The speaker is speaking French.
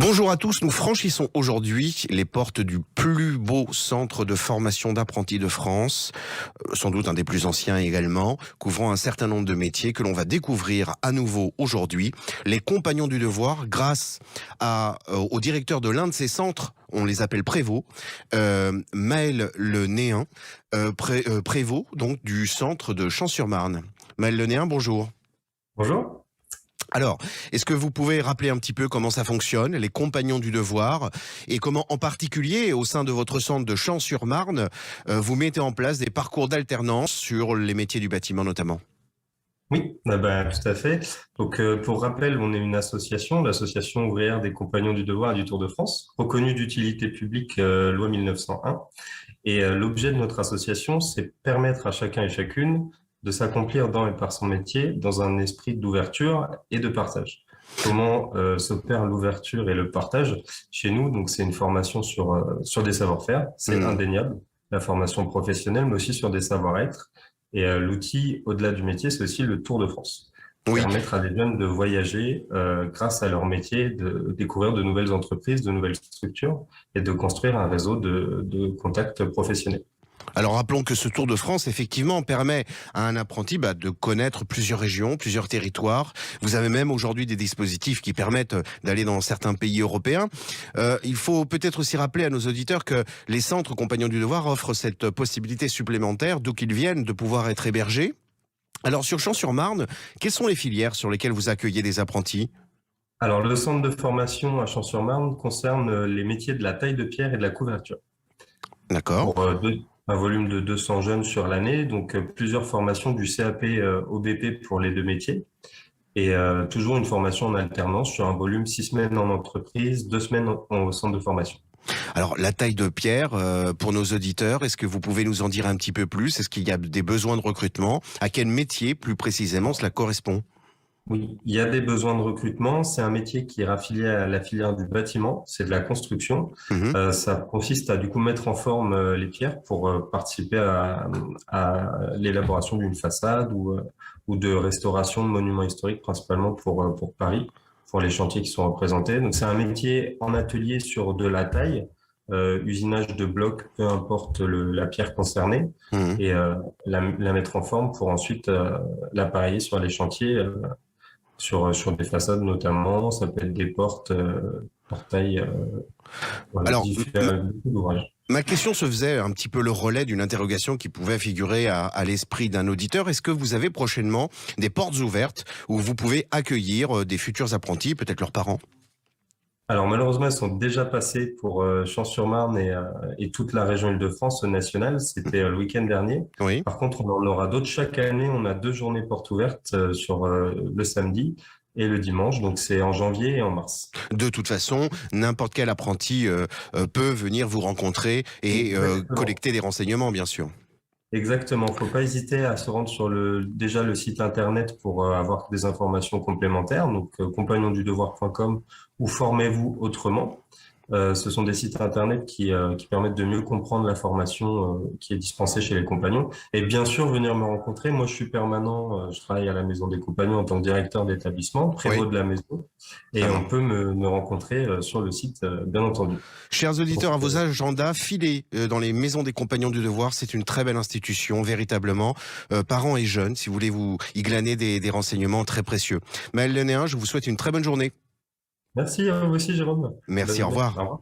Bonjour à tous, nous franchissons aujourd'hui les portes du plus beau centre de formation d'apprentis de France, sans doute un des plus anciens également, couvrant un certain nombre de métiers que l'on va découvrir à nouveau aujourd'hui. Les Compagnons du Devoir, grâce au directeur de l'un de ces centres, on les appelle prévôt, Maël Le Néen, prévôt donc du centre de Champs-sur-Marne. Maël Le Néen, bonjour. Bonjour. Alors, est-ce que vous pouvez rappeler un petit peu comment ça fonctionne, les Compagnons du Devoir, et comment en particulier, au sein de votre centre de Champs-sur-Marne, vous mettez en place des parcours d'alternance sur les métiers du bâtiment notamment? Oui, tout à fait. Donc, pour rappel, on est une association, l'association ouvrière des Compagnons du Devoir et du Tour de France, reconnue d'utilité publique loi 1901. Et l'objet de notre association, c'est permettre à chacun et chacune de s'accomplir dans et par son métier dans un esprit d'ouverture et de partage. Comment s'opère l'ouverture et le partage chez nous? Donc, c'est une formation sur des savoir-faire, c'est indéniable, la formation professionnelle, mais aussi sur des savoir-être. Et l'outil, au-delà du métier, c'est aussi le Tour de France. Oui. Permettre à des jeunes de voyager grâce à leur métier, de découvrir de nouvelles entreprises, de nouvelles structures et de construire un réseau de contacts professionnels. Alors rappelons que ce Tour de France, effectivement, permet à un apprenti de connaître plusieurs régions, plusieurs territoires. Vous avez même aujourd'hui des dispositifs qui permettent d'aller dans certains pays européens. Il faut peut-être aussi rappeler à nos auditeurs que les centres Compagnons du Devoir offrent cette possibilité supplémentaire, d'où qu'ils viennent, de pouvoir être hébergés. Alors sur Champs-sur-Marne, quelles sont les filières sur lesquelles vous accueillez des apprentis ? Alors, le centre de formation à Champs-sur-Marne concerne les métiers de la taille de pierre et de la couverture. D'accord. Pour un volume de 200 jeunes sur l'année, donc plusieurs formations du CAP au BP pour les deux métiers. Et toujours une formation en alternance sur un volume 6 semaines en entreprise, 2 semaines au centre de formation. Alors la taille de pierre, pour nos auditeurs, est-ce que vous pouvez nous en dire un petit peu plus? Est-ce qu'il y a des besoins de recrutement? À quel métier plus précisément cela correspond? Oui, il y a des besoins de recrutement. C'est un métier qui est raffilié à la filière du bâtiment, c'est de la construction. Mhm. Ça consiste à du coup mettre en forme les pierres pour participer à l'élaboration d'une façade ou de restauration de monuments historiques, principalement pour Paris, pour les chantiers qui sont représentés. Donc c'est un métier en atelier sur de la taille, usinage de blocs, peu importe la pierre concernée, Mhm. et la mettre en forme pour ensuite l'appareiller sur les chantiers. Sur des façades notamment, ça peut être des portes, portails, voilà, Alors, beaucoup d'ouvrages. ma question se faisait un petit peu le relais d'une interrogation qui pouvait figurer à l'esprit d'un auditeur. Est-ce que vous avez prochainement des portes ouvertes où vous pouvez accueillir des futurs apprentis, peut-être leurs parents? Alors malheureusement, elles sont déjà passées pour Champs-sur-Marne et toute la région Île-de-France nationale. C'était le week-end dernier. Oui. Par contre, on en aura d'autres chaque année. On a 2 journées portes ouvertes sur le samedi et le dimanche. Donc c'est en janvier et en mars. De toute façon, n'importe quel apprenti peut venir vous rencontrer et Exactement. collecter des renseignements, bien sûr. Exactement. Faut pas hésiter à se rendre sur déjà le site internet pour avoir des informations complémentaires. Donc, compagnondudevoir.com ou formez-vous autrement. Ce sont des sites internet qui permettent de mieux comprendre la formation qui est dispensée chez les compagnons. Et bien sûr, venir me rencontrer. Moi, je suis permanent. Je travaille à la Maison des Compagnons en tant que directeur d'établissement, prévôt Oui, de la maison. Et très on bien. peut me rencontrer sur le site, bien entendu. Chers auditeurs, à vos agendas, filez dans les maisons des Compagnons du Devoir. C'est une très belle institution, véritablement. Parents et jeunes, si vous voulez vous y glaner des renseignements très précieux. Maël Le Néen, je vous souhaite une très bonne journée. Merci à vous aussi, Jérôme. Bonne Merci, au journée. revoir. Au revoir.